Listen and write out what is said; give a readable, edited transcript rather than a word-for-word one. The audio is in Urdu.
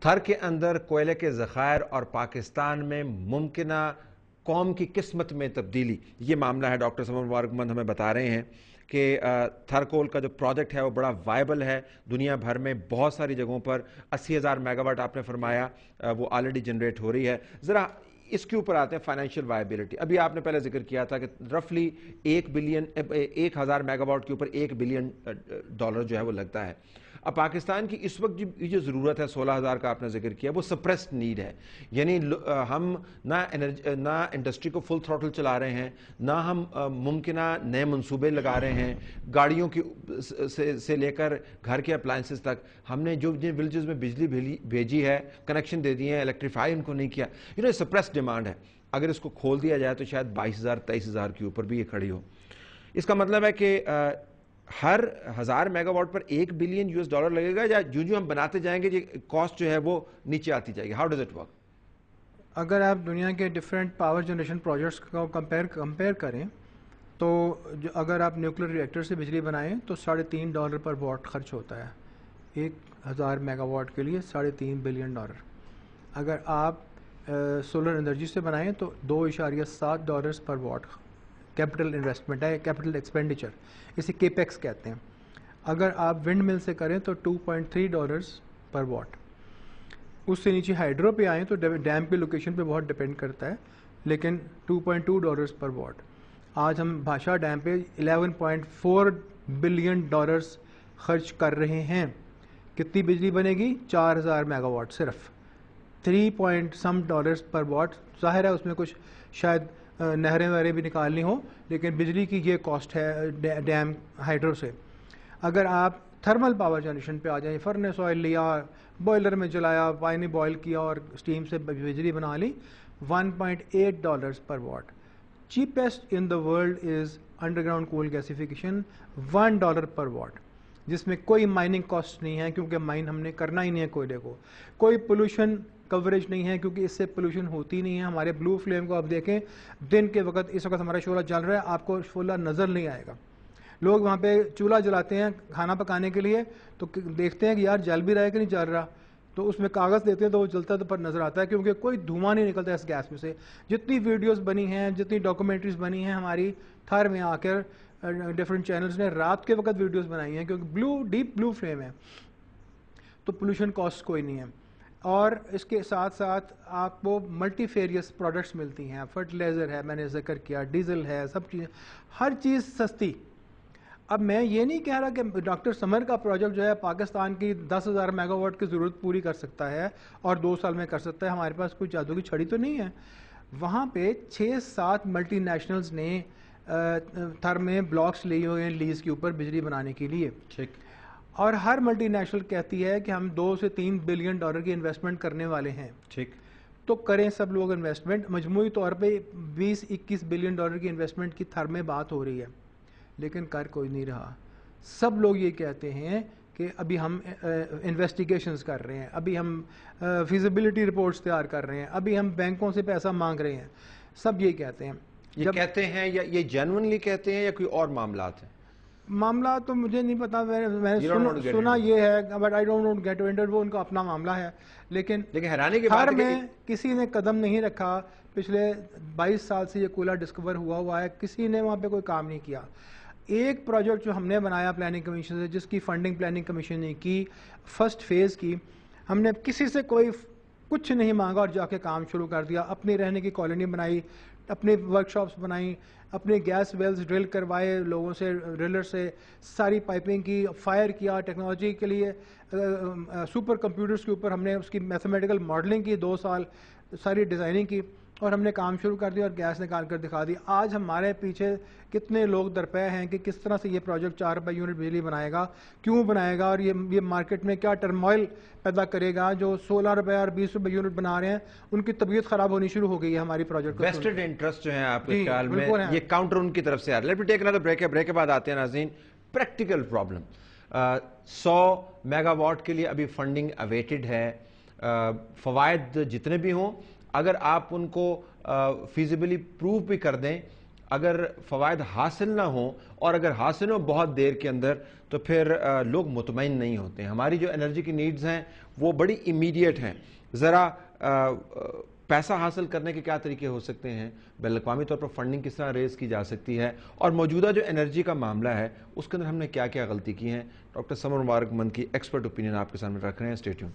تھر کے اندر کوئلے کے ذخائر اور پاکستان میں ممکنہ قوم کی قسمت میں تبدیلی، یہ معاملہ ہے۔ ڈاکٹر سمر مبارک مند ہمیں بتا رہے ہیں کہ تھر کول کا جو پروجیکٹ ہے وہ بڑا وائبل ہے، دنیا بھر میں بہت ساری جگہوں پر 80,000 میگا واٹ آپ نے فرمایا وہ آلریڈی جنریٹ ہو رہی ہے۔ ذرا اس کے اوپر آتے ہیں فائنینشیل وائبلٹی۔ ابھی آپ نے پہلے ذکر کیا تھا کہ رفلی 1,000 میگا واٹ کے اوپر $1 بلین جو ہے وہ لگتا ہے۔ اب پاکستان کی اس وقت جو ضرورت ہے 16,000 کا آپ نے ذکر کیا، وہ سپریسڈ نیڈ ہے، یعنی ہم نہ انڈسٹری کو فل تھروٹل چلا رہے ہیں، نہ ہم ممکنہ نئے منصوبے لگا رہے ہیں، گاڑیوں کی سے لے کر گھر کے اپلائنسز تک ہم نے جو جن ولیجز میں بجلی بھیجی ہے، کنیکشن دے دیے ہیں، الیکٹریفائی ان کو نہیں کیا، سپریسڈ ڈیمانڈ ہے۔ اگر اس کو کھول دیا جائے تو شاید 22,000 23,000 کے اوپر بھی یہ کھڑی ہو۔ اس کا مطلب ہے کہ ہر 1,000 میگا واٹ پر $1 بلین لگے گا، یا جو ہم بناتے جائیں گے کاسٹ جو ہے وہ نیچے آتی جائے گی؟ How does it work? اگر آپ دنیا کے ڈفرینٹ پاور جنریشن پروجیکٹس کو کمپیئر کریں تو اگر آپ نیوکلیر ری ایکٹر سے بجلی بنائیں تو $3.5 پر واٹ خرچ ہوتا ہے 1,000 میگا واٹ کے لیے، $3.5 بلین۔ اگر آپ سولر انرجی سے بنائیں تو $2.7 پر واٹ کیپٹل انویسٹمنٹ ہے، کیپٹل ایکسپینڈیچر، اسے کیپیکس کہتے ہیں۔ اگر آپ ونڈ مل سے کریں تو $2.3 پر واٹ۔ اس سے نیچے ہائیڈرو پہ آئیں تو ڈیم کی لوکیشن پہ بہت ڈپینڈ کرتا ہے، لیکن $2.2 پر واٹ۔ آج ہم بھاشا ڈیم پہ $11.4 بلین خرچ کر رہے ہیں۔ کتنی بجلی بنے گی؟ 4,000 میگا واٹ صرف، $3 پر واٹ۔ ظاہر ہے اس میں کچھ شاید نہریں وہریں بھی نکالنی ہو، لیکن بجلی کی یہ کاسٹ ہے ڈیم ہائیڈرو سے۔ اگر آپ تھرمل پاور جنریشن پہ آ جائیں، فرنس آئل لیا، بوائلر میں جلایا، پانی بوائل کیا اور اسٹیم سے بجلی بنا لی، $1.8 پر what. Cheapest in the world is under ground cool gasification, $1 per what, جس میں کوئی مائننگ کاسٹ نہیں ہے کیونکہ مائن ہم نے کرنا ہی نہیں ہے کوئلے کو۔ کوئی پولوشن کوریج نہیں ہے کیونکہ اس سے پولوشن ہوتی نہیں ہے۔ ہمارے بلو فلیم کو آپ دیکھیں، دن کے وقت اس وقت ہمارا شعلہ جل رہا ہے، آپ کو شعلہ نظر نہیں آئے گا۔ لوگ وہاں پہ چولہا جلاتے ہیں کھانا پکانے کے لیے تو دیکھتے ہیں کہ یار جل بھی رہا ہے کہ نہیں جل رہا، تو اس میں کاغذ دیتے ہیں تو وہ جلتا تو پر نظر آتا ہے کیونکہ کوئی دھواں نہیں نکلتا اس گیس میں سے۔ جتنی ویڈیوز بنی ہیں، جتنی ڈاکومنٹریز بنی ہیں ہماری تھر میں آ کر ڈفرینٹ چینلز نے رات کے وقت ویڈیوز بنائی ہیں کیونکہ ڈیپ بلو فلیم ہے، تو پولوشن کاسٹ کوئی نہیں ہے۔ اور اس کے ساتھ ساتھ آپ کو ملٹی فیریس پروڈکٹس ملتی ہیں، فرٹیلائزر ہے، میں نے ذکر کیا، ڈیزل ہے، سب چیزیں، ہر چیز سستی۔ اب میں یہ نہیں کہہ رہا کہ ڈاکٹر سمر کا پروجیکٹ جو ہے پاکستان کی 10,000 میگا واٹ کی ضرورت پوری کر سکتا ہے اور 2 سال میں کر سکتا ہے، ہمارے پاس کوئی جادو کی چھڑی تو نہیں ہے۔ وہاں پہ 6-7 ملٹی نیشنلز نے تھر میں بلاکس لیے ہوئے ہیں لیز کے اوپر بجلی بنانے کے لیے، اور ہر ملٹی نیشنل کہتی ہے کہ ہم $2 سے $3 بلین کی انویسٹمنٹ کرنے والے ہیں۔ تو کریں سب لوگ انویسٹمنٹ، مجموعی طور پہ 20-21 بلین ڈالر کی انویسٹمنٹ کی تھر میں بات ہو رہی ہے، لیکن کر کوئی نہیں رہا۔ سب لوگ یہ کہتے ہیں کہ ابھی ہم انویسٹیگیشنز کر رہے ہیں، ابھی ہم فیزیبلٹی رپورٹس تیار کر رہے ہیں، ابھی ہم بینکوں سے پیسہ مانگ رہے ہیں، سب یہ کہتے ہیں۔ یہ کہتے ہیں یا یہ جینونلی کہتے ہیں یا کوئی اور معاملات ہیں؟ معاملہ تو مجھے نہیں پتا، میں نے سنا یہ ہے، but I don't want get into, وہ ان کا اپنا معاملہ ہے۔ لیکن حیرانی کی بات ہے میں کسی نے قدم نہیں رکھا، پچھلے 22 سال سے یہ کوئلہ ڈسکور ہوا ہے، کسی نے وہاں پہ کوئی کام نہیں کیا۔ ایک پروجیکٹ جو ہم نے بنایا پلاننگ کمیشن سے، جس کی فنڈنگ پلاننگ کمیشن نے کی، فرسٹ فیز کی، ہم نے کسی سے کوئی کچھ نہیں مانگا اور جا کے کام شروع کر دیا۔ اپنی رہنے کی کالونی بنائی، اپنی ورک شاپس بنائیں، اپنے گیس ویلز ڈرل کروائے لوگوں سے، ڈرلر سے، ساری پائپنگ کی، فائر کیا، ٹیکنالوجی کے لیے سپر کمپیوٹرز کے اوپر ہم نے اس کی میتھمیٹیکل ماڈلنگ کی، 2 سال ساری ڈیزائننگ کی، اور ہم نے کام شروع کر دیا اور گیس نکال کر دکھا دی۔ آج ہمارے پیچھے کتنے لوگ درپے ہیں کہ کس طرح سے یہ پروجیکٹ 4 روپے یونٹ بجلی بنائے گا، کیوں بنائے گا، اور یہ مارکیٹ میں کیا ٹرموائل پیدا کرے گا۔ جو 16 روپے اور 20 روپے یونٹ بنا رہے ہیں ان کی طبیعت خراب ہونی شروع ہو گئی ہے ہماری پروجیکٹ کو۔ ویسٹڈ انٹرسٹ جو ہیں آپ کے خیال میں یہ کاؤنٹر ان کی طرف سے آ رہا ہے۔ لیٹ می ٹیک انادر بریک ہے، بریک کے بعد آتے ہیں ناظرین۔ پریکٹیکل پرابلم، 100 میگا واٹ کے لیے ابھی فنڈنگ اویٹڈ ہے، فوائد جتنے بھی ہوں اگر آپ ان کو فیزیبلی پروو بھی کر دیں، اگر فوائد حاصل نہ ہوں اور اگر حاصل ہوں بہت دیر کے اندر تو پھر لوگ مطمئن نہیں ہوتے ہیں. ہماری جو انرجی کی نیڈز ہیں وہ بڑی امیڈیٹ ہیں. ذرا پیسہ حاصل کرنے کے کیا طریقے ہو سکتے ہیں, بین الاقوامی طور پر فنڈنگ کس طرح ریز کی جا سکتی ہے, اور موجودہ جو انرجی کا معاملہ ہے اس کے اندر ہم نے کیا کیا غلطی کی ہیں. ڈاکٹر سمر مبارک مند کی ایکسپرٹ اوپینین آپ کے سامنے رکھ رہے ہیں. Stay tuned.